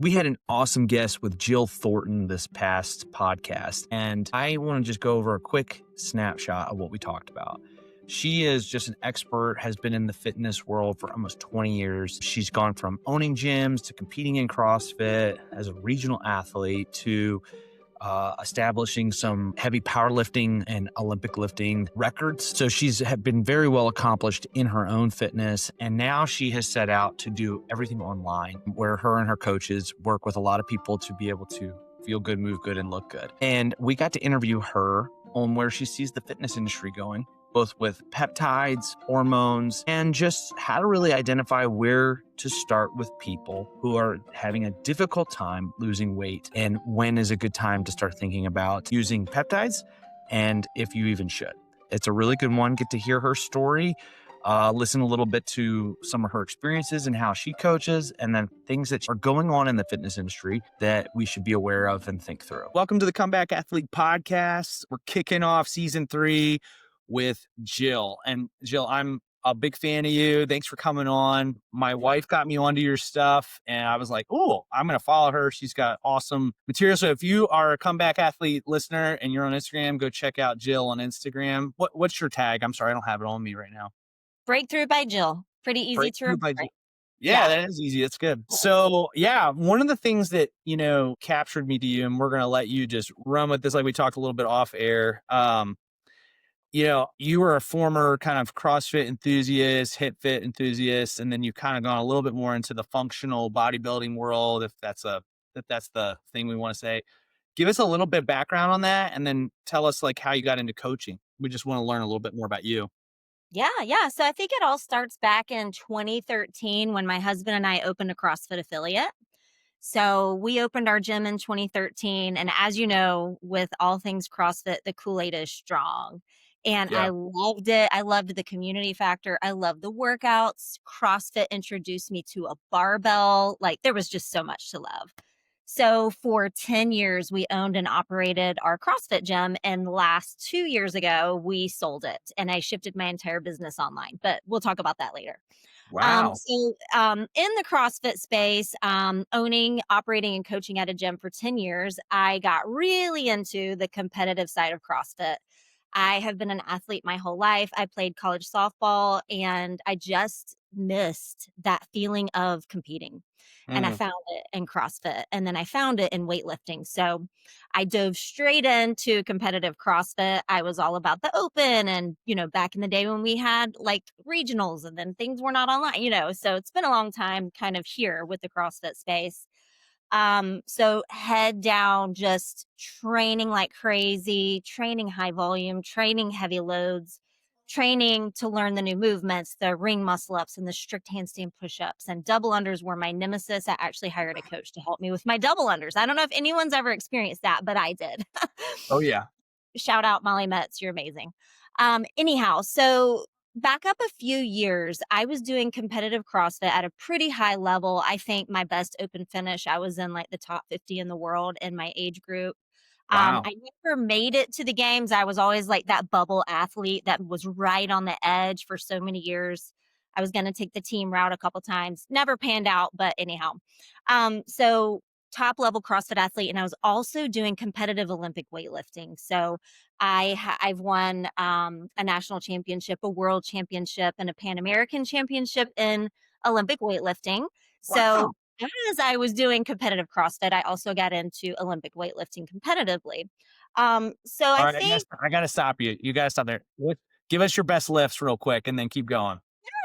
We had an awesome guest with Jill Thornton this past podcast, and I want to just go over a quick snapshot of what we talked about. She is just an expert, has been in the fitness world for almost 20 years. She's gone from owning gyms to competing in CrossFit as a regional athlete to establishing some heavy powerlifting and Olympic lifting records. So she's have been very well accomplished in her own fitness. And now she has set out to do everything online, where her and her coaches work with a lot of people to be able to feel good, move good, and look good. And we got to interview her on where she sees the fitness industry going, both with peptides, hormones, and just how to really identify where to start with people who are having a difficult time losing weight, and when is a good time to start thinking about using peptides, and if you even should. It's a really good one. Get to hear her story, listen a little bit to some of her experiences and how she coaches, and then things that are going on in the fitness industry that we should be aware of and think through. Welcome to the Comeback Athlete Podcast. We're kicking off season 3 with Jill. And Jill, I'm a big fan of you. Thanks for coming on. My wife got me onto your stuff, and I was like, oh, I'm going to follow her. She's got awesome material. So if you are a Comeback Athlete listener and you're on Instagram, go check out Jill on Instagram. What's your tag? I'm sorry, I don't have it on me right now. Breakthrough by Jill. Pretty easy to remember. Yeah, that is easy. That's good. So yeah, one of the things that, captured me to you, and we're going to let you just run with this, like we talked a little bit off air. You were a former kind of CrossFit enthusiast, HitFit enthusiast, and then you've kind of gone a little bit more into the functional bodybuilding world, if that's the thing we want to say. Give us a little bit of background on that, and then tell us like how you got into coaching. We just want to learn a little bit more about you. Yeah. So I think it all starts back in 2013 when my husband and I opened a CrossFit affiliate. So we opened our gym in 2013. And as you know, with all things CrossFit, the Kool-Aid is strong. And I loved it. I loved the community factor. I loved the workouts. CrossFit introduced me to a barbell. Like there was just so much to love. So for 10 years, we owned and operated our CrossFit gym. And last 2 years ago, we sold it and I shifted my entire business online, but we'll talk about that later. Wow. In the CrossFit space, owning, operating, and coaching at a gym for 10 years, I got really into the competitive side of CrossFit. I have been an athlete my whole life. I played college softball and I just missed that feeling of competing. And I found it in CrossFit, and then I found it in weightlifting. So I dove straight into competitive CrossFit. I was all about the open and, back in the day when we had like regionals and then things were not online, so it's been a long time kind of here with the CrossFit space. So head down, just training like crazy, training high volume, training heavy loads, training to learn the new movements, the ring muscle ups and the strict handstand push-ups, and double unders were my nemesis. I actually hired a coach to help me with my double unders. I don't know if anyone's ever experienced that, but I did. Oh yeah. Shout out Molly Metz. You're amazing. Anyhow, so back up a few years, I was doing competitive CrossFit at a pretty high level. I think my best open finish, I was in like the top 50 in the world in my age group. Wow. I never made it to the games. I was always like that bubble athlete that was right on the edge for so many years. I was going to take the team route a couple times. Never panned out, but anyhow. So top level CrossFit athlete, and I was also doing competitive Olympic weightlifting. So I've won a national championship, a world championship, and a Pan American championship in Olympic weightlifting. So as I was doing competitive CrossFit, I also got into Olympic weightlifting competitively. So All I right, think, I gotta stop you. You gotta stop there. Give us your best lifts real quick, and then keep going.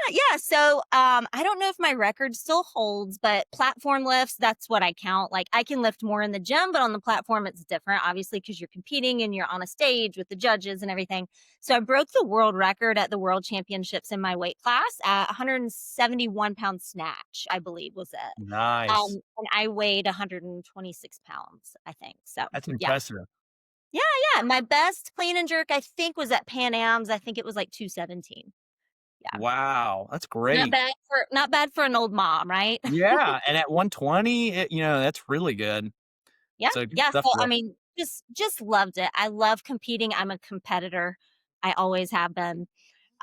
yeah. So I don't know if my record still holds, but platform lifts, that's what I count. Like I can lift more in the gym, but on the platform, it's different, obviously, because you're competing and you're on a stage with the judges and everything. So I broke the world record at the world championships in my weight class at 171-pound snatch, I believe was it. Nice. And I weighed 126 pounds, I think. So That's yeah. impressive. Yeah. My best clean and jerk, I think, was at Pan Am's. I think it was like 217. Yeah. Wow, that's great. Not bad for an old mom, right? Yeah, and at 120, that's really good. Yeah. So good Yeah. stuff So I there. mean, just loved it. I love competing. I'm a competitor. I always have been.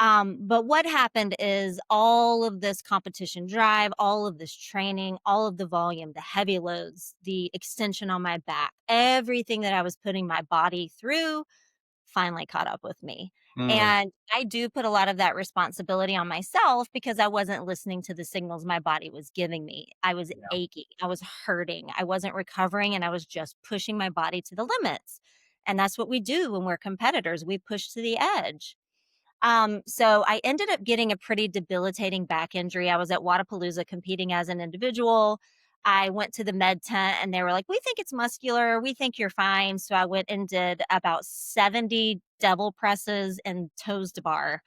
But what happened is all of this competition drive, all of this training, all of the volume, the heavy loads, the extension on my back, everything that I was putting my body through finally caught up with me. Mm, And I do put a lot of that responsibility on myself because I wasn't listening to the signals my body was giving me. I was yeah. aching, I was hurting, I wasn't recovering, and I was just pushing my body to the limits. And that's what we do when we're competitors. We push to the edge. So I ended up getting a pretty debilitating back injury. I was at Wadapalooza competing as an individual. I went to the med tent and they were like, "We think it's muscular. We think you're fine." So I went and did about 70 devil presses and toes to bar.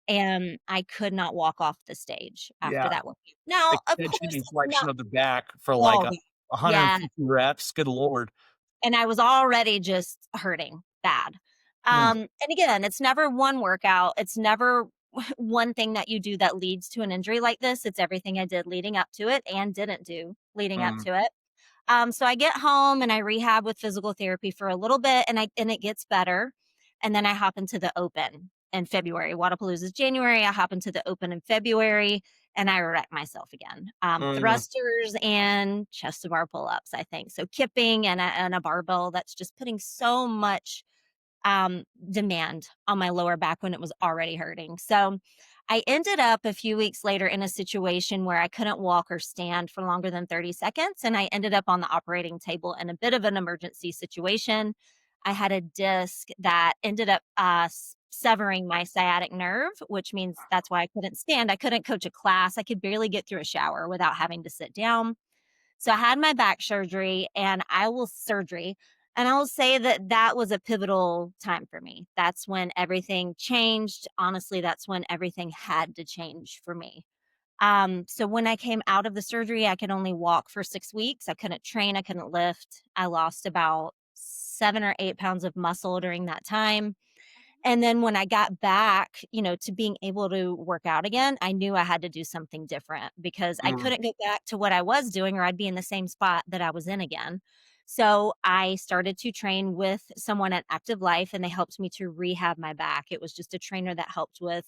And I could not walk off the stage after Yeah. that workout. Now, of Extension course, and it's not flexion of the back for like all a good. Yeah. 150 reps. Good lord. And I was already just hurting bad. Mm, And again, it's never one workout. It's never one thing that you do that leads to an injury like this. It's everything I did leading up to it and didn't do leading up mm, to it. So I get home and I rehab with physical therapy for a little bit and it gets better. And then I hop into the open in February. Wadapalooza is January. I hop into the open in February and I wreck myself again. mm. Thrusters and chest to bar pull ups, I think. So kipping and a barbell that's just putting so much demand on my lower back when it was already hurting. So I ended up a few weeks later in a situation where I couldn't walk or stand for longer than 30 seconds. And I ended up on the operating table in a bit of an emergency situation. I had a disc that ended up severing my sciatic nerve, which means that's why I couldn't stand. I couldn't coach a class. I could barely get through a shower without having to sit down. So I had my back surgery, and I will say that that was a pivotal time for me. That's when everything changed. Honestly, that's when everything had to change for me. So when I came out of the surgery, I could only walk for 6 weeks. I couldn't train, I couldn't lift. I lost about 7 or 8 pounds of muscle during that time. And then when I got back, to being able to work out again, I knew I had to do something different because I Mm, couldn't go back to what I was doing or I'd be in the same spot that I was in again. So I started to train with someone at Active Life and they helped me to rehab my back. It was just a trainer that helped with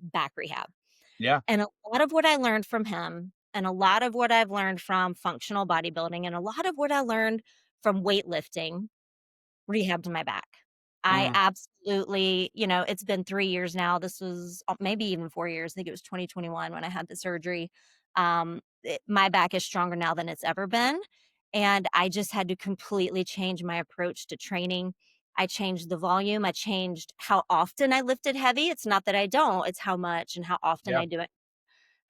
back rehab. yeah. And a lot of what I learned from him, and a lot of what I've learned from functional bodybuilding, and a lot of what I learned from weightlifting rehabbed my back. I Mm, absolutely it's been 3 years now. This was, maybe even 4 years. I think it was 2021 when I had the surgery. My back is stronger now than it's ever been, and I just had to completely change my approach to training. I changed the volume, I changed how often I lifted heavy. It's not that I don't, it's how much and how often yeah. I do it.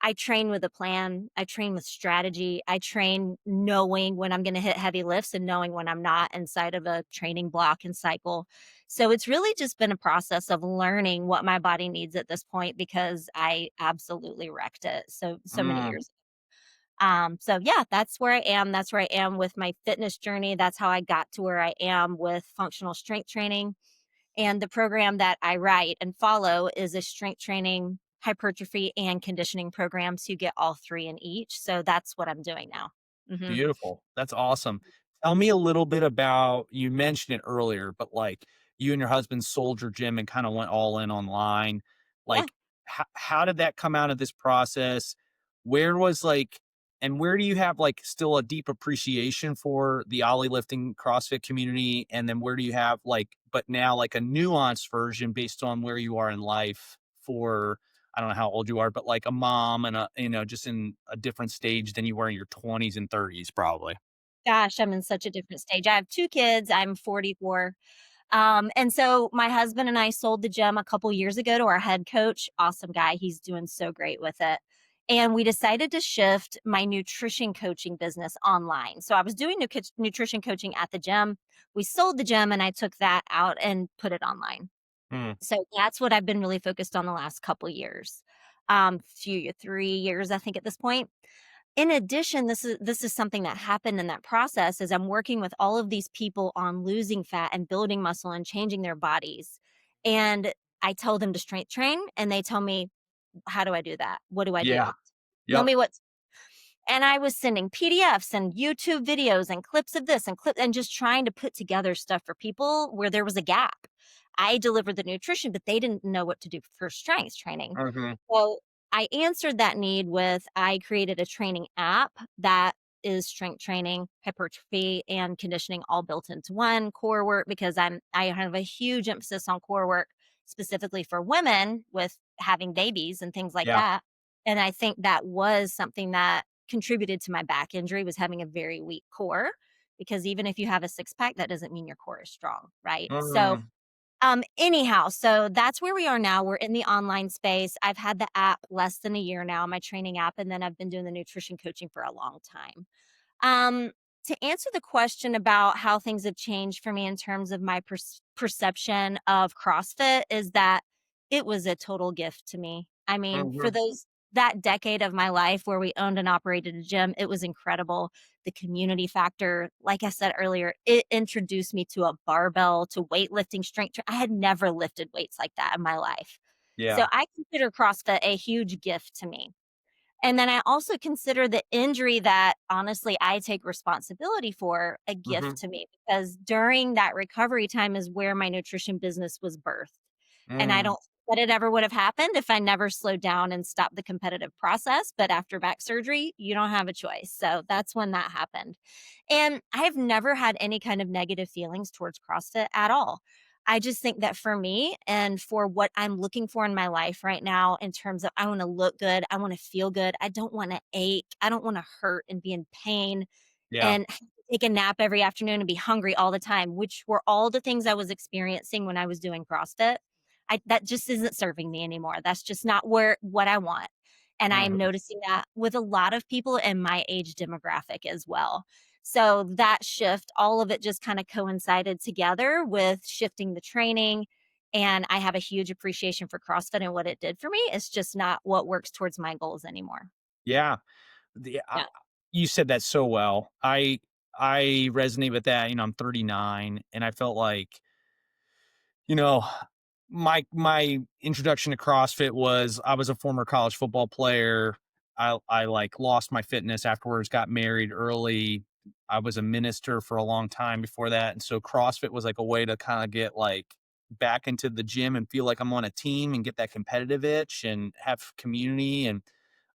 I train with a plan. I train with strategy. I train knowing when I'm going to hit heavy lifts and knowing when I'm not inside of a training block and cycle. So it's really just been a process of learning what my body needs at this point because I absolutely wrecked it so many Mm, years. So yeah, that's where I am. That's where I am with my fitness journey. That's how I got to where I am with functional strength training. And the program that I write and follow is a strength training, hypertrophy, and conditioning program. So you get all three in each. So that's what I'm doing now. Mhm. beautiful. That's awesome. Tell me a little bit about, you mentioned it earlier, but like you and your husband sold your gym and kind of went all in online. Yeah. Like, how did that come out of this process? Where was like, and where do you have like still a deep appreciation for the Ollie lifting CrossFit community? And then where do you have like, but now like a nuanced version based on where you are in life for, I don't know how old you are, but like a mom and just in a different stage than you were in your 20s and 30s, probably. Gosh, I'm in such a different stage. I have 2 kids. I'm 44. And so my husband and I sold the gym a couple years ago to our head coach. Awesome guy. He's doing so great with it. And we decided to shift my nutrition coaching business online. So I was doing nutrition coaching at the gym. We sold the gym and I took that out and put it online. Mm, So that's what I've been really focused on the last couple years. 3 years, I think, at this point. In addition, this is something that happened in that process is I'm working with all of these people on losing fat and building muscle and changing their bodies. And I tell them to strength train and they tell me, how do I do that? What do I yeah. do? Tell Yep. me what. And I was sending PDFs and YouTube videos and clips of this and just trying to put together stuff for people where there was a gap. I delivered the nutrition, but they didn't know what to do for strength training. Mhm. So I answered that need with I created a training app that is strength training, hypertrophy, and conditioning all built into one core work because I have a huge emphasis on core work specifically for women with having babies and things like Yeah. that. And I think that was something that contributed to my back injury was having a very weak core because even if you have a six pack, that doesn't mean your core is strong, right? So Mhm. anyhow, so that's where we are now. We're in the online space. I've had the app less than a year now, my training app, and then I've been doing the nutrition coaching for a long time. Um, to answer the question about how things have changed for me in terms of my perception of CrossFit is that it was a total gift to me. I mean, for Mhm. those that decade of my life where we owned and operated a gym, it was incredible. The community factor, like I said earlier, it introduced me to a barbell, to weightlifting, strength. I had never lifted weights like that in my life. So Yeah. I consider CrossFit a huge gift to me. And then I also consider the injury that honestly I take responsibility for a gift Mhm. to me because during that recovery time is where my nutrition business was birthed. And I Mm. don't that it ever would have happened if I never slowed down and stopped the competitive process. But after back surgery, you don't have a choice. So that's when that happened. And I've never had any kind of negative feelings towards CrossFit at all. I just think that for me and for what I'm looking for in my life right now, in terms of I want to look good, I want to feel good, I don't want to ache, I don't want to hurt and be in pain Yeah. and take a nap every afternoon and be hungry all the time, which were all the things I was experiencing when I was doing CrossFit. That just isn't serving me anymore. That's just not where what I want. And I am Mhm. noticing that with a lot of people in my age demographic as well. So that shift, all of it just kind of coincided together with shifting the training. And I have a huge appreciation for CrossFit and what it did for me. It's just not what works towards my goals anymore. Yeah. The Yeah. you said that so well. I resonate with that. I'm 39, and I felt like, you know, my introduction to CrossFit was I was a former college football player. I like lost my fitness afterwards, got married early. I was a minister for a long time before that. And so CrossFit was like a way to kind of get like back into the gym and feel like I'm on a team and get that competitive itch and have community.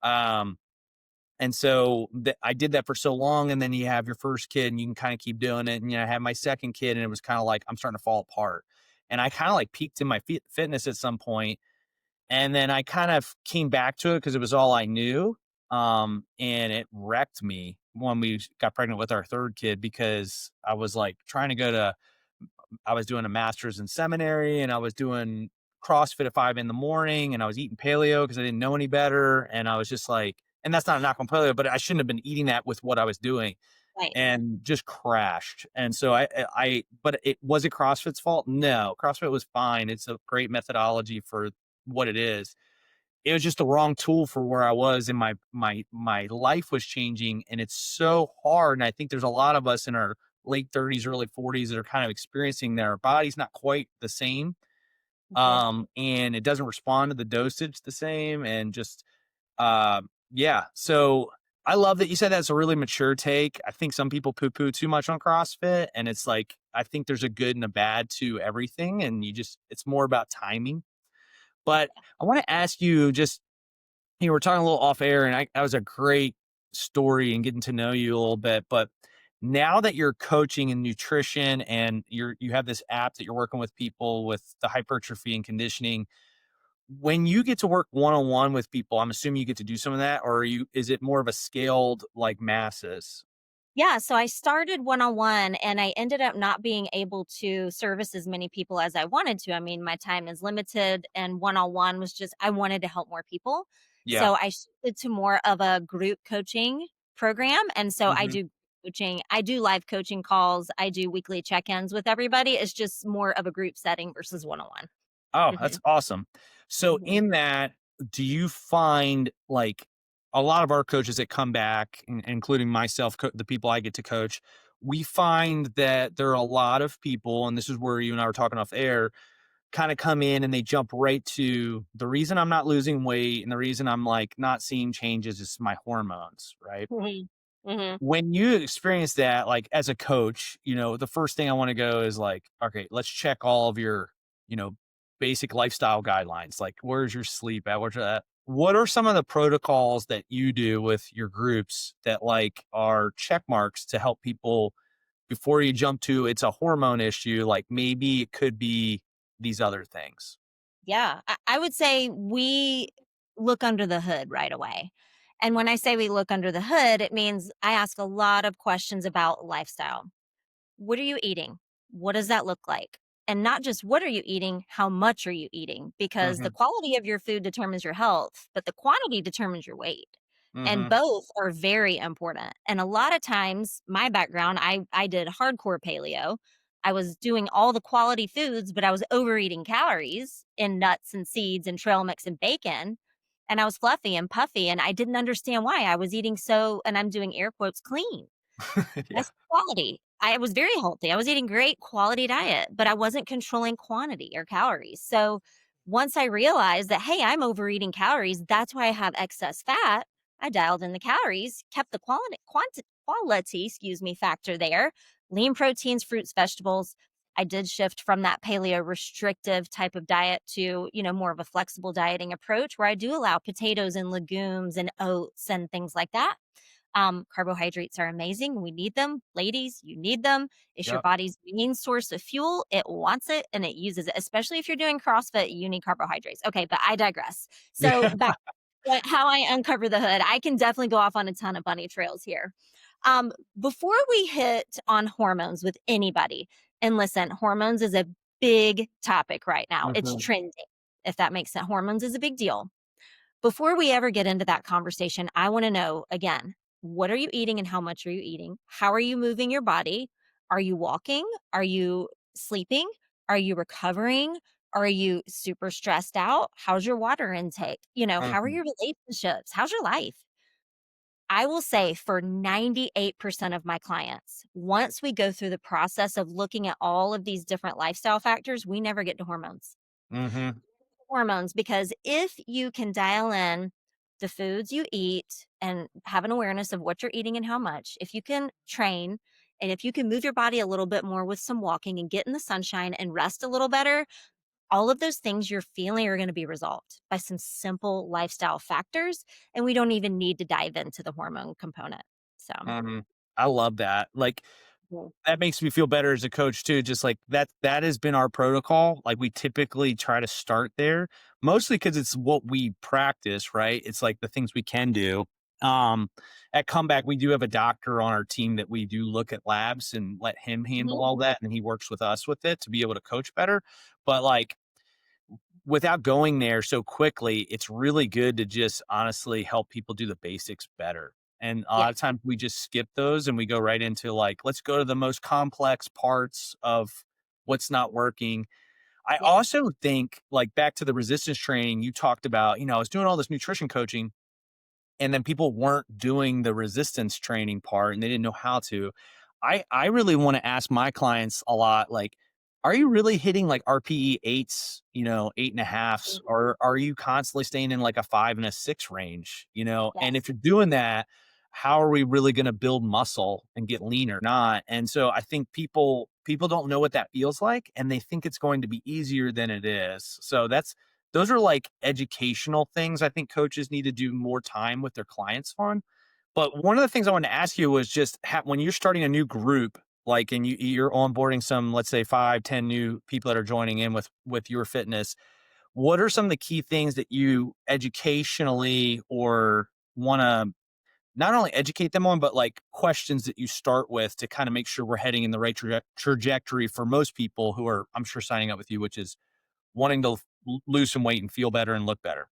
Um I did that for so long, and then you have your first kid, and you can kind of keep doing it. And I had my second kid, and it was kind of like I'm starting to fall apart. And I kind of like peaked in my fitness at some point, and then I kind of came back to it because it was all I knew. And it wrecked me when we got pregnant with our third kid because I was like trying to go to I was doing a master's in seminary and I was doing CrossFit at 5 in the morning and I was eating paleo because I didn't know any better. And I was just like, and that's not a knock on paleo, but I shouldn't have been eating that with what I was doing Right. and just crashed. And so but it was it CrossFit's fault? No, CrossFit was fine. It's a great methodology for what it is. It was just the wrong tool for where I was in my life was changing, and it's so hard. And I think there's a lot of us in our late 30s, early 40s that are kind of experiencing that our body's not quite the same. Mhm. And it doesn't respond to the dosage the same. And just yeah. So I love that you said that's a really mature take. I think some people poo-poo too much on CrossFit, and it's like I think there's a good and a bad to everything, and it's more about timing. But I want to ask you just we're talking a little off air, and that was a great story and getting to know you a little bit. But now that you're coaching in nutrition and you have this app that you're working with people with the hypertrophy and conditioning, when you get to work one on one with people, I'm assuming you get to do some of that, or is it more of a scaled like masses? Yeah, so I started one-on-one and I ended up not being able to service as many people as I wanted to. I mean, my time is limited and one-on-one was just I wanted to help more people. Yeah. So I shifted to more of a group coaching program and so I Hmm. do coaching. I do live coaching calls. I do weekly check-ins with everybody. It's just more of a group setting versus one-on-one. Oh, that's Mhm. awesome. So Mhm. in that, do you find like a lot of our coaches that come back, including myself, the people I get to coach, we find that there are a lot of people, and this is where you and I were talking off air, kind of come in and they jump right to the reason I'm not losing weight and the reason I'm like not seeing changes is my hormones, right? Mhm. Mhm. When you experience that, like as a coach, the first thing I want to go is like, okay, let's check all of you know, basic lifestyle guidelines, like where's your sleep at? Where's that? What are some of the protocols that you do with your groups that like are check marks to help people before you jump to it's a hormone issue? Like maybe it could be these other things. Yeah, I would say we look under the hood right away. And when I say we look under the hood, it means I ask a lot of questions about lifestyle. What are you eating? What does that look like? And not just what are you eating, how much are you eating? Because the Mhm, quality of your food determines your health, but the quantity determines your weight. And mhm. both are very important. And a lot of times, my background, I did hardcore paleo. I was doing all the quality foods, but I was overeating calories in nuts and seeds and trail mix and bacon. And I was fluffy and puffy, and I didn't understand why I was eating so, and I'm doing air quotes, clean. Yeah. That's quality. I was very healthy. I was eating great quality diet, but I wasn't controlling quantity or calories. So once I realized that, hey, I'm overeating calories, that's why I have excess fat. I dialed in the calories, kept the quality, excuse me, factor there. Lean proteins, fruits, vegetables. I did shift from that paleo restrictive type of diet to, more of a flexible dieting approach where I do allow potatoes and legumes and oats and things like that. Carbohydrates are amazing. We need them. Ladies, you need them. It's your Yep. body's main source of fuel. It wants it and it uses it, especially if you're doing CrossFit, you need carbohydrates. Okay, but I digress. So Yeah. back to how I uncover the hood. I can definitely go off on a ton of bunny trails here. Before we hit on hormones with anybody, and listen, hormones is a big topic right now. It's Mhm, trending. If that makes sense, hormones is a big deal. Before we ever get into that conversation, I want to know again, what are you eating and how much are you eating? How are you moving your body? Are you walking? Are you sleeping? Are you recovering? Are you super stressed out? How's your water intake? How are mhm, your relationships? How's your life? I will say for 98% of my clients, once we go through the process of looking at all of these different lifestyle factors, we never get to hormones. mhm, Hormones, because if you can dial in the foods you eat and have an awareness of what you're eating and how much, if you can train and if you can move your body a little bit more with some walking and get in the sunshine and rest a little better, all of those things you're feeling are going to be resolved by some simple lifestyle factors. And we don't even need to dive into the hormone component. So, mhm. I love that. Like, yeah. that makes me feel better as a coach too, just like that has been our protocol. Like, we typically try to start there, mostly because it's what we practice, right? It's like the things we can do. Um, at Comeback, we do have a doctor on our team that we do look at labs and let him handle Mhm. all that, and he works with us with it to be able to coach better. But, like, without going there so quickly, it's really good to just honestly help people do the basics better. And a Yeah. lot of times we just skip those and we go right into like, let's go to the most complex parts of what's not working. I Yeah. also think, like, back to the resistance training you talked about, I was doing all this nutrition coaching and then people weren't doing the resistance training part and they didn't know how to. I really want to ask my clients a lot, like, are you really hitting like RPE eights, eight and a halfs, or are you constantly staying in like a 5 and a 6 range? And Yes. if you're doing that, how are we really going to build muscle and get leaner? Not. And so I think people don't know what that feels like and they think it's going to be easier than it is. So those are like educational things I think coaches need to do more time with their clients on. But one of the things I wanted to ask you was just when you're starting a new group, like, and you're onboarding some, let's say 5, 10 new people that are joining in with your fitness. What are some of the key things that you educationally or want to not only educate them on, but like questions that you start with to kind of make sure we're heading in the right trajectory for most people who are, I'm sure, signing up with you, which is wanting to lose some weight and feel better and look better.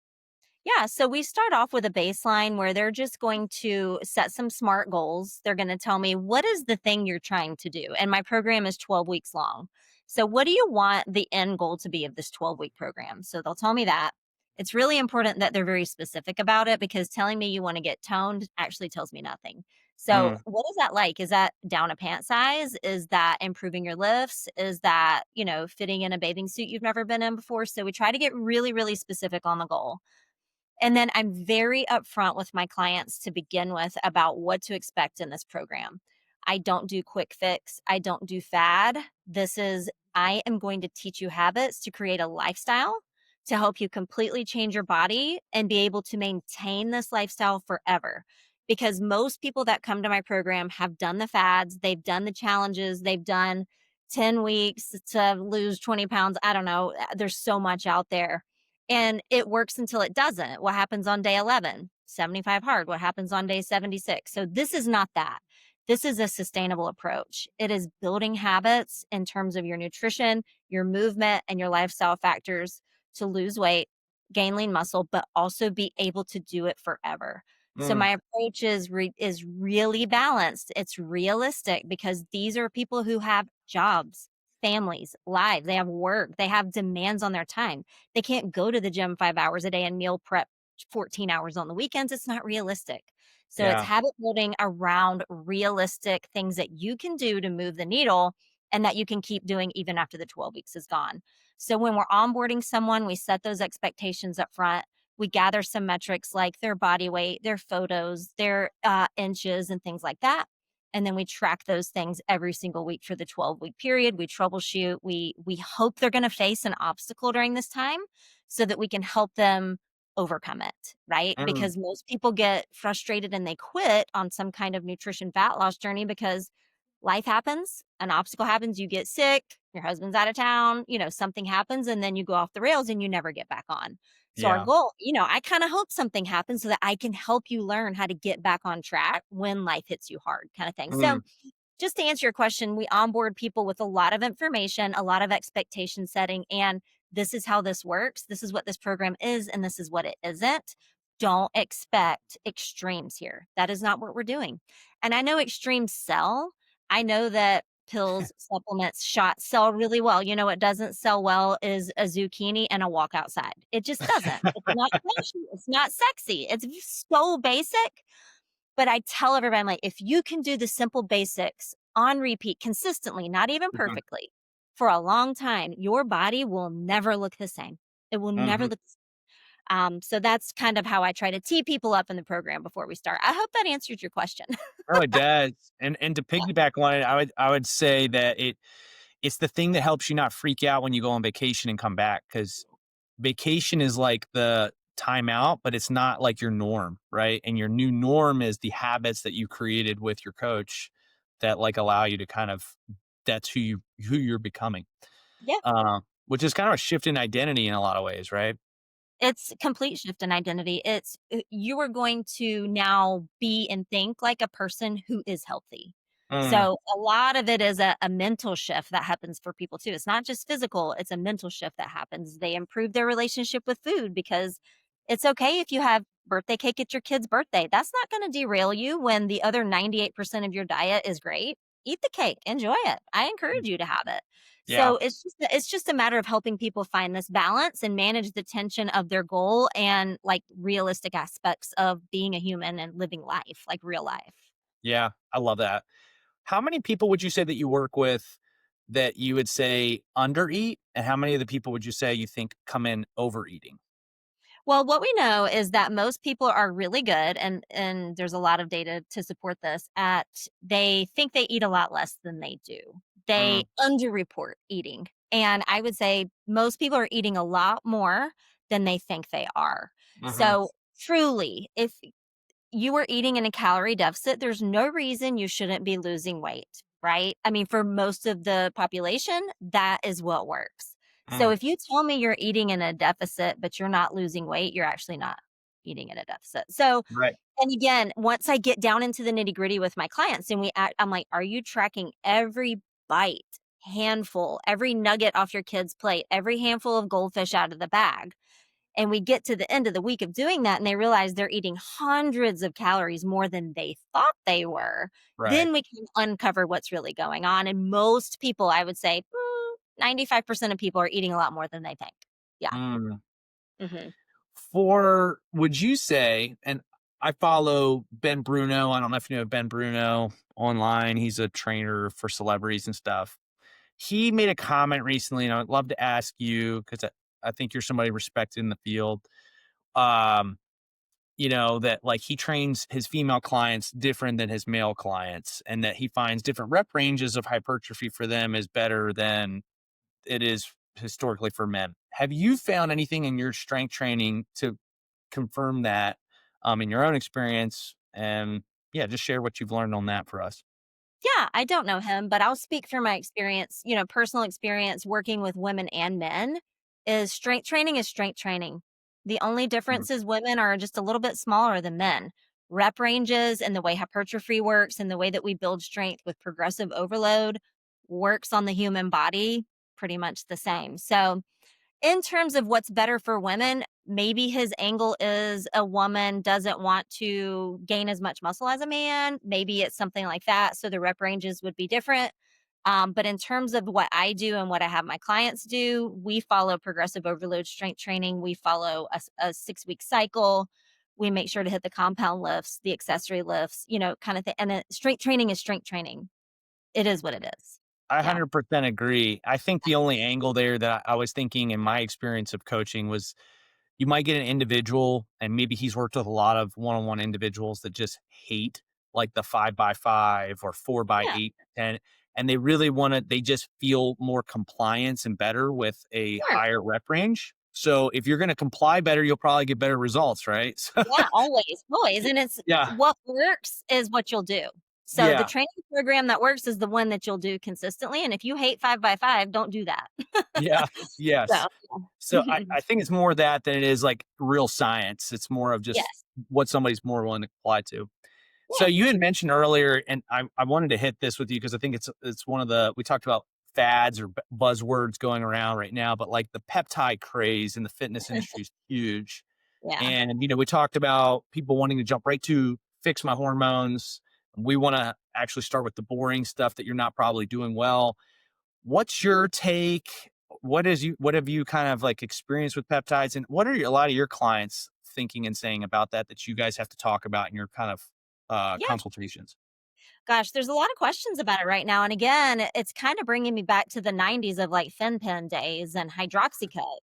Yeah, so we start off with a baseline where they're just going to set some SMART goals. They're going to tell me, what is the thing you're trying to do? And my program is 12 weeks long. So, what do you want the end goal to be of this 12-week program? So, they'll tell me that. It's really important that they're very specific about it because telling me you want to get toned actually tells me nothing. So, Mm, what is that like? Is that down a pant size? Is that improving your lifts? Is that, fitting in a bathing suit you've never been in before? So, we try to get really, really specific on the goal. And then I'm very upfront with my clients to begin with about what to expect in this program. I don't do quick fix. I don't do fad. I am going to teach you habits to create a lifestyle to help you completely change your body and be able to maintain this lifestyle forever. Because most people that come to my program have done the fads, they've done the challenges, they've done 10 weeks to lose 20 pounds. I don't know. There's so much out there. And it works until it doesn't. What happens on day 11? 75 hard. What happens on day 76? So this is not that. This is a sustainable approach. It is building habits in terms of your nutrition, your movement, and your lifestyle factors to lose weight, gain lean muscle, but also be able to do it forever. So Mm, my approach is really balanced. It's realistic because these are people who have jobs, families, lives. They have work. They have demands on their time. They can't go to the gym 5 hours a day and meal prep 14 hours on the weekends. It's not realistic. So it's yeah. habit building around realistic things that you can do to move the needle and that you can keep doing even after the 12 weeks is gone. So when we're onboarding someone, we set those expectations up front. We gather some metrics like their body weight, their photos, their inches, and things like that. And then we track those things every single week for the 12-week period. We troubleshoot. We hope they're going to face an obstacle during this time so that we can help them overcome it, right? Mm, Because most people get frustrated and they quit on some kind of nutrition fat loss journey because life happens, an obstacle happens, you get sick, your husband's out of town, something happens, and then you go off the rails and you never get back on. So our yeah. goal, I kind of hope something happens so that I can help you learn how to get back on track when life hits you hard, kind of thing. So Mm, just to answer your question, we onboard people with a lot of information, a lot of expectation setting, and this is how this works. This is what this program is, and this is what it isn't. Don't expect extremes here. That is not what we're doing. And I know extremes sell. I know that pills, supplements, shots sell really well. What doesn't sell well is a zucchini and a walk outside. It just doesn't. It's not flashy. It's not sexy. It's so basic, but I tell everybody, I'm like, if you can do the simple basics on repeat consistently, not even mhm, perfectly, for a long time, your body will never look the same. It will never mhm. look. So that's kind of how I try to tee people up in the program before we start. I hope that answered your question. Oh, it does. And to piggyback on it, I would say that it's the thing that helps you not freak out when you go on vacation and come back, because vacation is like the timeout, but it's not like your norm, right? And your new norm is the habits that you created with your coach that like allow you to kind of that's who you're becoming. Yeah. Which is kind of a shift in identity in a lot of ways, right? It's a complete shift in identity. You are going to now be and think like a person who is healthy. Mm, So a lot of it is a mental shift that happens for people too. It's not just physical, it's a mental shift that happens. They improve their relationship with food because it's okay if you have birthday cake at your kid's birthday. That's not going to derail you when the other 98% of your diet is great. Eat the cake, enjoy it. I encourage you to have it. yeah. So it's just a matter of helping people find this balance and manage the tension of their goal and like realistic aspects of being a human and living life, like real life. Yeah. I love that. How many people would you say that you work with that you would say undereat? And how many of the people would you say you think come in overeating? Well, what we know is that most people are really good, and there's a lot of data to support this. At They think they eat a lot less than they do. They Mm, underreport eating, and I would say most people are eating a lot more than they think they are. mhm, So, truly, if you are eating in a calorie deficit, there's no reason you shouldn't be losing weight, right? I mean, for most of the population, that is what works. So mm, if you tell me you're eating in a deficit, but you're not losing weight, you're actually not eating in a deficit. So, right. and again, once I get down into the nitty gritty with my clients and I'm like, are you tracking every bite, handful, every nugget off your kid's plate, every handful of goldfish out of the bag? And we get to the end of the week of doing that and they realize they're eating hundreds of calories more than they thought they were. Right. Then we can uncover what's really going on. And most people, I would say, 95% of people are eating a lot more than they think. Yeah. Mm. Hmm. Would you say, and I follow Ben Bruno. I don't know if you know Ben Bruno online. He's a trainer for celebrities and stuff. He made a comment recently, and I would love to ask you because I think you're somebody respected in the field. Um, that like he trains his female clients different than his male clients, and that he finds different rep ranges of hypertrophy for them is better than it is historically for men. Have you found anything in your strength training to confirm that in your own experience? And yeah, just share what you've learned on that for us. Yeah, I don't know him, but I'll speak from my experience, personal experience working with women and men is strength training is strength training. The only Mhm. difference is women are just a little bit smaller than men. Rep ranges and the way hypertrophy works and the way that we build strength with progressive overload works on the human body pretty much the same. So, in terms of what's better for women, maybe his angle is a woman doesn't want to gain as much muscle as a man. Maybe it's something like that. So the rep ranges would be different. But in terms of what I do and what I have my clients do, we follow progressive overload strength training. We follow a 6 week cycle. We make sure to hit the compound lifts, the accessory lifts, kind of thing. And then strength training is strength training. It is what it is. I Yeah. 100% agree. I think the only angle there that I was thinking in my experience of coaching was you might get an individual, and maybe he's worked with a lot of one-on-one individuals that just hate like the 5x5 or four by Yeah. 8 10, and they really want to, they just feel more compliance and better with a Sure. higher rep range. So if you're going to comply better, you'll probably get better results, right? So, Yeah, always, always, and it's yeah. what works is what you'll do. So the Yeah. training program that works is the one that you'll do consistently, and if you hate 5 by 5, don't do that. Yeah. So, Yes. So yeah. I think it's more that than it is like real science. It's more of just Yes. what somebody's more willing to apply to. So Yeah. you had mentioned earlier, and I wanted to hit this with you because I think it's one of the, we talked about fads or buzzwords going around right now, but like the peptide craze in the fitness industry is huge. Yeah. And we talked about people wanting to jump right to fix my hormones. We want to actually start with the boring stuff that you're not probably doing well. What's your take? What have you kind of like experienced with peptides, and what are a lot of your clients thinking and saying about that you guys have to talk about in your kind of Yeah. consultations? Gosh, there's a lot of questions about it right now, and again, it's kinda bringing me back to the '90s of, like, FinPen days and Hydroxycut,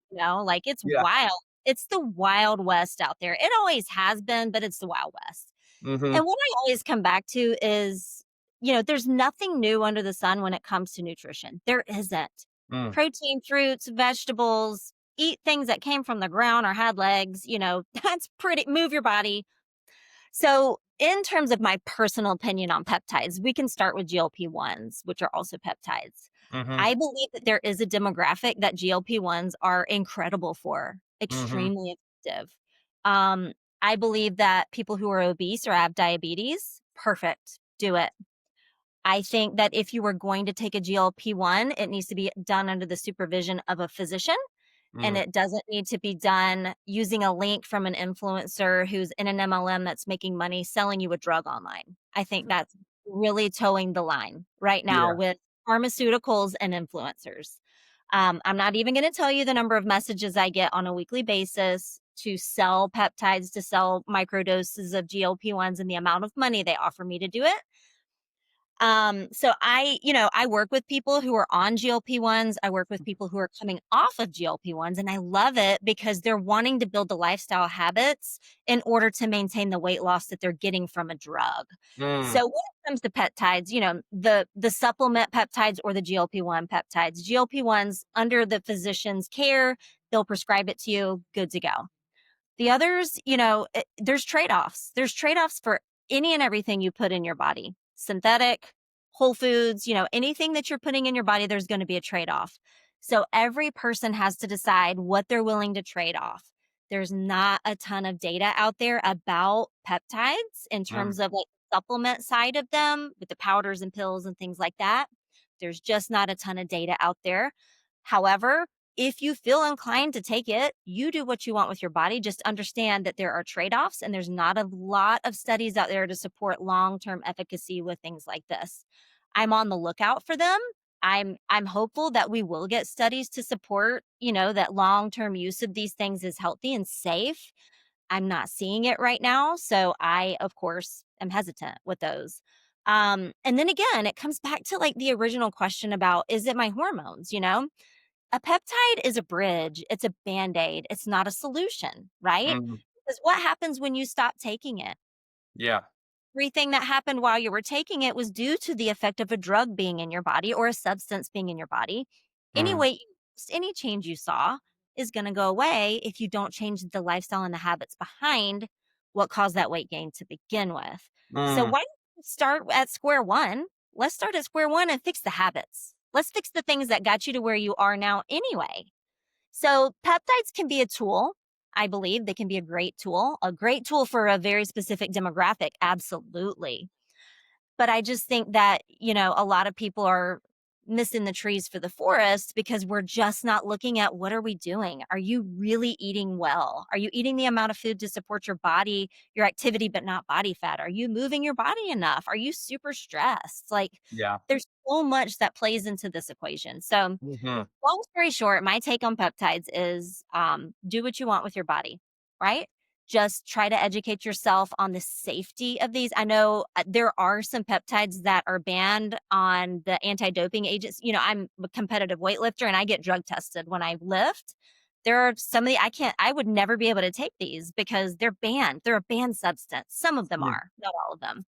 like, it's Yeah. wild. It's the Wild West out there. It always has been, but it's the Wild West. Mhm. And what I always come back to is, there's nothing new under the sun when it comes to nutrition. There isn't. Mm. Protein, fruits, vegetables, eat things that came from the ground or had legs, that's pretty move your body. So, in terms of my personal opinion on peptides, we can start with GLP-1s, which are also peptides. Mhm. I believe that there is a demographic that GLP-1s are incredible for, Mhm. extremely effective. Um, I believe that people who are obese or have diabetes, perfect, do it. I think that if you were going to take a GLP-1, it needs to be done under the supervision of a physician, and Mm. it doesn't need to be done using a link from an influencer who's in an MLM that's making money selling you a drug online. I think that's really towing the line right now Yeah. with pharmaceuticals and influencers. I'm not even going to tell you the number of messages I get on a weekly basis to sell peptides, to sell microdoses of GLP-1s and the amount of money they offer me to do it. So I work with people who are on GLP-1s. I work with people who are coming off of GLP-1s, and I love it because they're wanting to build the lifestyle habits in order to maintain the weight loss that they're getting from a drug. Mm. So when it comes to peptides, the supplement peptides or the GLP-1 peptides, GLP-1s under the physician's care, they'll prescribe it to you, good to go. The others, there's trade-offs. There's trade-offs for any and everything you put in your body. Synthetic, whole foods, anything that you're putting in your body, there's going to be a trade-off. So every person has to decide what they're willing to trade off. There's not a ton of data out there about peptides in Mm. terms of like supplement side of them with the powders and pills and things like that. There's just not a ton of data out there. However, if you feel inclined to take it, you do what you want with your body. Just understand that there are trade offs, and there's not a lot of studies out there to support long term efficacy with things like this. I'm on the lookout for them. I'm hopeful that we will get studies to support, that long term use of these things is healthy and safe. I'm not seeing it right now, so I, of course, am hesitant with those. And then again, it comes back to like the original question about is it my hormones? A peptide is a bridge, it's a band-aid, it's not a solution, right? Mm. Because what happens when you stop taking it? Yeah. Everything that happened while you were taking it was due to the effect of a drug being in your body or a substance being in your body. Mm, Anyway, any change you saw is going to go away if you don't change the lifestyle and the habits behind what caused that weight gain to begin with. So mm, why don't you start at square one? Let's start at square one and fix the habits. Let's fix the things that got you to where you are now anyway. So peptides can be a tool. I believe they can be a great tool for a very specific demographic. Absolutely. But I just think that, a lot of people are missing the trees for the forest because we're just not looking at what are we doing? Are you really eating well? Are you eating the amount of food to support your body, your activity, but not body fat? Are you moving your body enough? Are you super stressed? Like yeah. there's so much that plays into this equation. So Mhm. long story short, my take on peptides is do what you want with your body, right? Just try to educate yourself on the safety of these. I know there are some peptides that are banned on the anti doping agents. I'm a competitive weightlifter and I get drug tested when I lift. There are some of the, I would never be able to take these because they're banned. They're a banned substance. Some of them Mm, are, not all of them.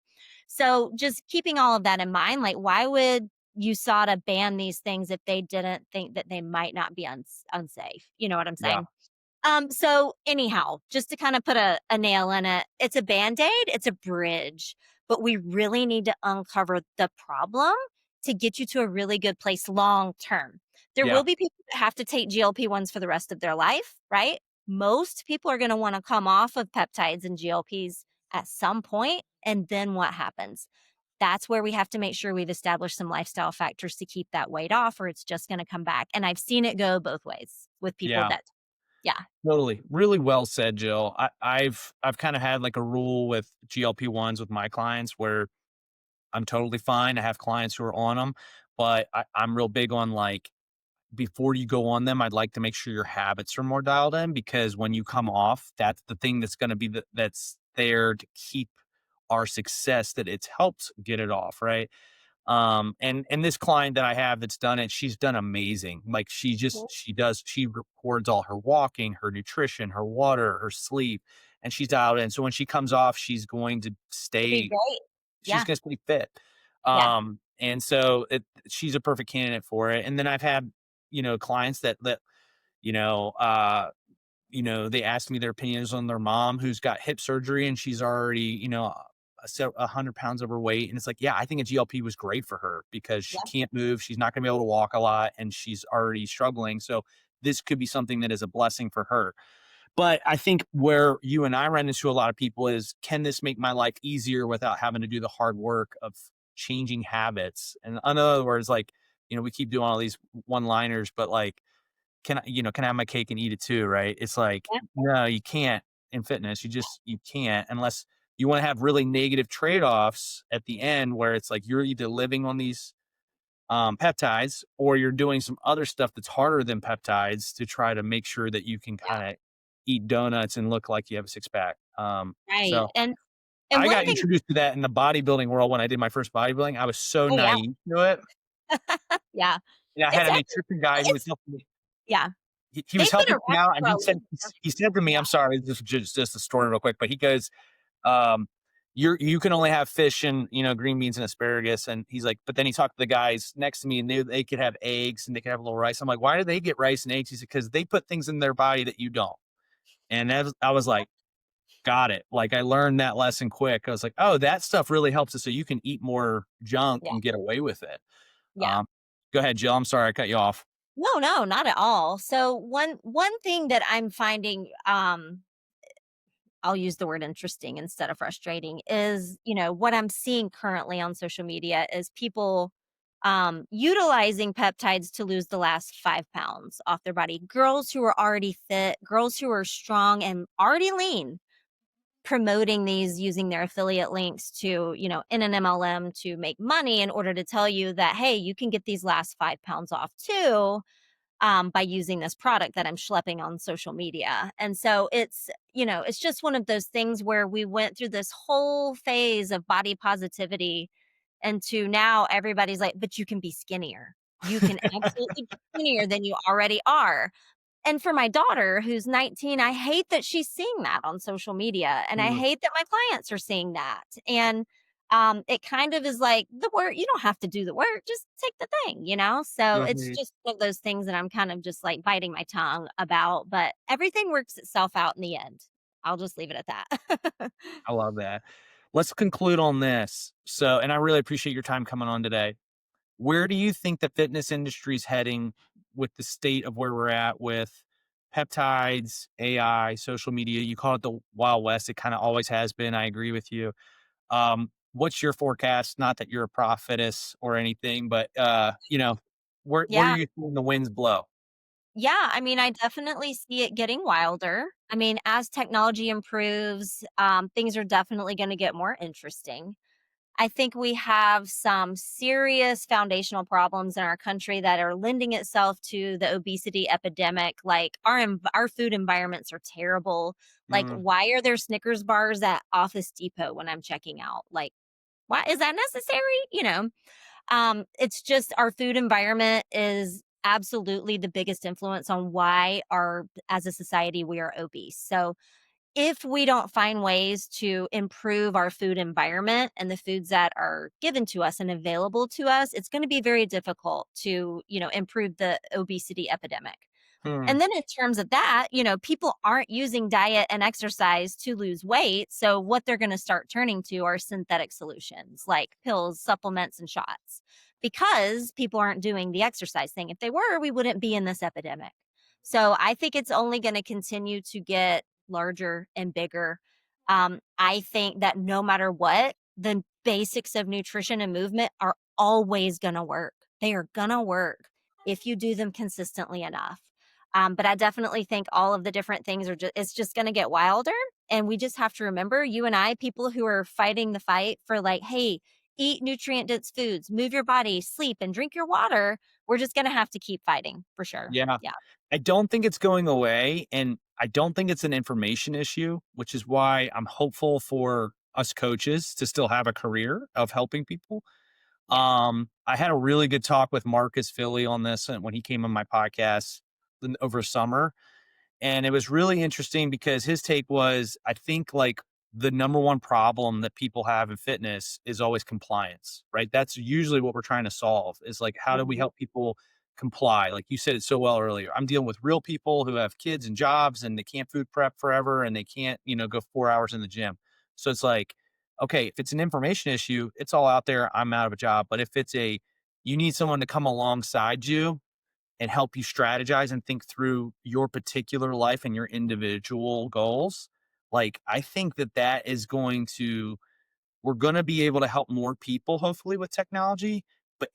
So just keeping all of that in mind, like why would USADA ban these things if they didn't think that they might not be unsafe. You know what I'm yeah. saying? So anyhow, just to kind of put a nail in it, it's a band-aid, it's a bridge, but we really need to uncover the problem to get you to a really good place long term. There Yeah. will be people that have to take GLP-1s for the rest of their life, right? Most people are going to want to come off of peptides and GLPs at some point, and then what happens? That's where we have to make sure we've established some lifestyle factors to keep that weight off, or it's just going to come back. And I've seen it go both ways with people Yeah. that, yeah, Totally. Really well said, Jill. I've kind of had like a rule with GLP-1s with my clients where I'm totally fine. I have clients who are on them, but I'm real big on like before you go on them, I'd like to make sure your habits are more dialed in because when you come off, that's the thing that's going to be that's there to keep our success that it's helped get it off, right? And this client that I have that's done it, she's done amazing. Like Mhm. she records all her walking, her nutrition, her water, her sleep, and she's out in. So when she comes off, It'll be great. she's Yeah, gonna stay fit. yeah, And so she's a perfect candidate for it. And then I've had, clients that, you know, uh, they asked me their opinions on their mom who's got hip surgery and she's already, 100 pounds overweight. And it's like, yeah, I think a GLP was great for her because she yeah, can't move. She's not going to be able to walk a lot and she's already struggling. So this could be something that is a blessing for her. But I think where you and I run into a lot of people is, can this make my life easier without having to do the hard work of changing habits? And in other words, like, we keep doing all these one liners, but like, can I have my cake and eat it too? Right. It's like, yeah, no, you can't in fitness. You can't unless you want to have really negative trade offs at the end where it's like you're either living on these peptides or you're doing some other stuff that's harder than peptides to try to make sure that you can yeah, kind of eat donuts and look like you have a six pack. right. So And I one got thing, introduced to that in the bodybuilding world when I did my first bodybuilding. I was so oh yeah, naive to it. yeah, And I had it's a actually, nutrition guy who was it's helping me. yeah, He was they've been helping me around out, and for a he said long time. he said to me, "I'm sorry, this is just a story real quick," but he goes, um, you can only have fish and green beans and asparagus." And he's like, but then he talked to the guys next to me, and they could have eggs and they could have a little rice. I'm like, why do they get rice and eggs? He said, because they put things in their body that you don't. And I was like, got it. Like I learned that lesson quick. I was like, oh, that stuff really helps us, so you can eat more junk Yeah, and get away with it. yeah. Um, Go ahead, Jill. I'm sorry I cut you off. No, no, not at all. So one thing that I'm finding, I'll use the word interesting instead of frustrating is, what I'm seeing currently on social media is people utilizing peptides to lose the last 5 pounds off their body. Girls who are already fit, girls who are strong and already lean, promoting these using their affiliate links to, in an MLM to make money in order to tell you that, hey, you can get these last 5 pounds off too by using this product that I'm schlepping on social media. And so it's just one of those things where we went through this whole phase of body positivity and to now everybody's like, but you can be skinnier. You can absolutely be skinnier than you already are. And for my daughter who's 19, I hate that she's seeing that on social media, and I Mm, hate that my clients are seeing that. And it kind of is like the work, you don't have to do the work, just take the thing, you know? So it's mhm. just one of those things that I'm kind of just like biting my tongue about, but everything works itself out in the end. I'll just leave it at that. I love that. Let's conclude on this. So, and I really appreciate your time coming on today. Where do you think the fitness industry is heading with the state of where we're at with peptides, AI, social media? You call it the Wild West. It kind of always has been. I agree with you. What's your forecast? Not that you're a prophetess or anything, but where are Yeah. you seeing the winds blow? Yeah, I mean, I definitely see it getting wilder. I mean, as technology improves, things are definitely going to get more interesting. I think we have some serious foundational problems in our country that are lending itself to the obesity epidemic. Like our food environments are terrible. Like, Mm, why are there Snickers bars at Office Depot when I'm checking out? Like, why is that necessary? It's just our food environment is absolutely the biggest influence on why our as a society we are obese. So if we don't find ways to improve our food environment and the foods that are given to us and available to us, it's going to be very difficult to, improve the obesity epidemic. hmm, And then in terms of that, people aren't using diet and exercise to lose weight. So what they're going to start turning to are synthetic solutions like pills, supplements, and shots because people aren't doing the exercise thing. If they were, we wouldn't be in this epidemic. So I think it's only going to continue to get larger and bigger. I think that no matter what, the basics of nutrition and movement are always going to work. They are going to work if you do them consistently enough. But I definitely think all of the different things are it's just going to get wilder. And we just have to remember, you and I, people who are fighting the fight for like, hey, eat nutrient dense foods, move your body, sleep, and drink your water. We're just going to have to keep fighting for sure. yeah. Yeah. I don't think it's going away, and I don't think it's an information issue, which is why I'm hopeful for us coaches to still have a career of helping people. Yeah. I had a really good talk with Marcus Philly on this and when he came on my podcast over summer. And it was really interesting because his take was, I think like the number one problem that people have in fitness is always compliance, right? That's usually what we're trying to solve is like, how do we Mhm. help people comply? Like you said it so well earlier. I'm dealing with real people who have kids and jobs and they can't food prep forever and they can't, go 4 hours in the gym. So it's like, okay, if it's an information issue, it's all out there. I'm out of a job. But if you need someone to come alongside you and help you strategize and think through your particular life and your individual goals. Like, I think that is going to, we're going to be able to help more people, hopefully, with technology.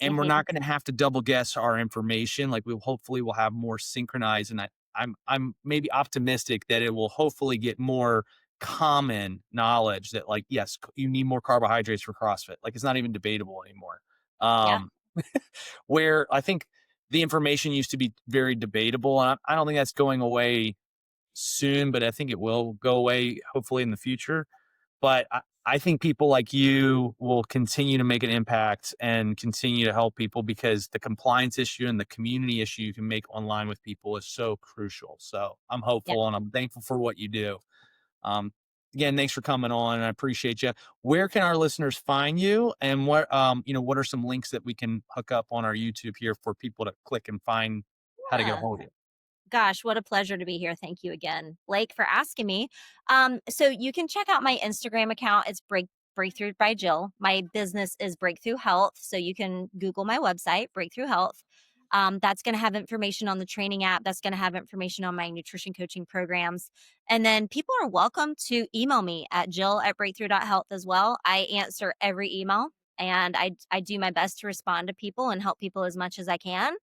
And we're Mhm. not going to have to double guess our information. Like, we'll hopefully will have more synchronized. And I'm maybe optimistic that it will hopefully get more common knowledge that, like, yes, you need more carbohydrates for CrossFit. Like, it's not even debatable anymore. Yeah. Um, where I think the information used to be very debatable. And I don't think that's going away soon, but I think it will go away hopefully in the future. But I think people like you will continue to make an impact and continue to help people because the compliance issue and the community issue you can make online with people is so crucial. So I'm Yeah. hopeful and I'm thankful for what you do. Um, Again, thanks for coming on, and I appreciate you. Where can our listeners find you, and what are some links that we can hook up on our YouTube here for people to click and find how to get a Yeah. hold of you? Gosh, what a pleasure to be here. Thank you again, Blake, for asking me. So you can check out my Instagram account. It's Breakthrough by Jill. My business is Breakthrough Health. So you can Google my website, Breakthrough Health. That's going to have information on the training app. That's going to have information on my nutrition coaching programs. And then people are welcome to email me at jill@breakthrough.health as well. I answer every email and I do my best to respond to people and help people as much as I can.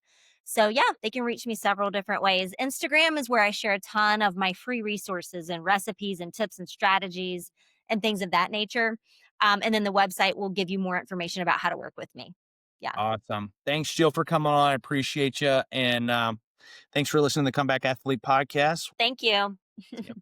So, yeah, they can reach me several different ways. Instagram is where I share a ton of my free resources and recipes and tips and strategies and things of that nature. And then the website will give you more information about how to work with me. Yeah. Awesome. Thanks, Jill, for coming on. I appreciate you, and thanks for listening to the Comeback Athlete podcast. Thank you. See ya.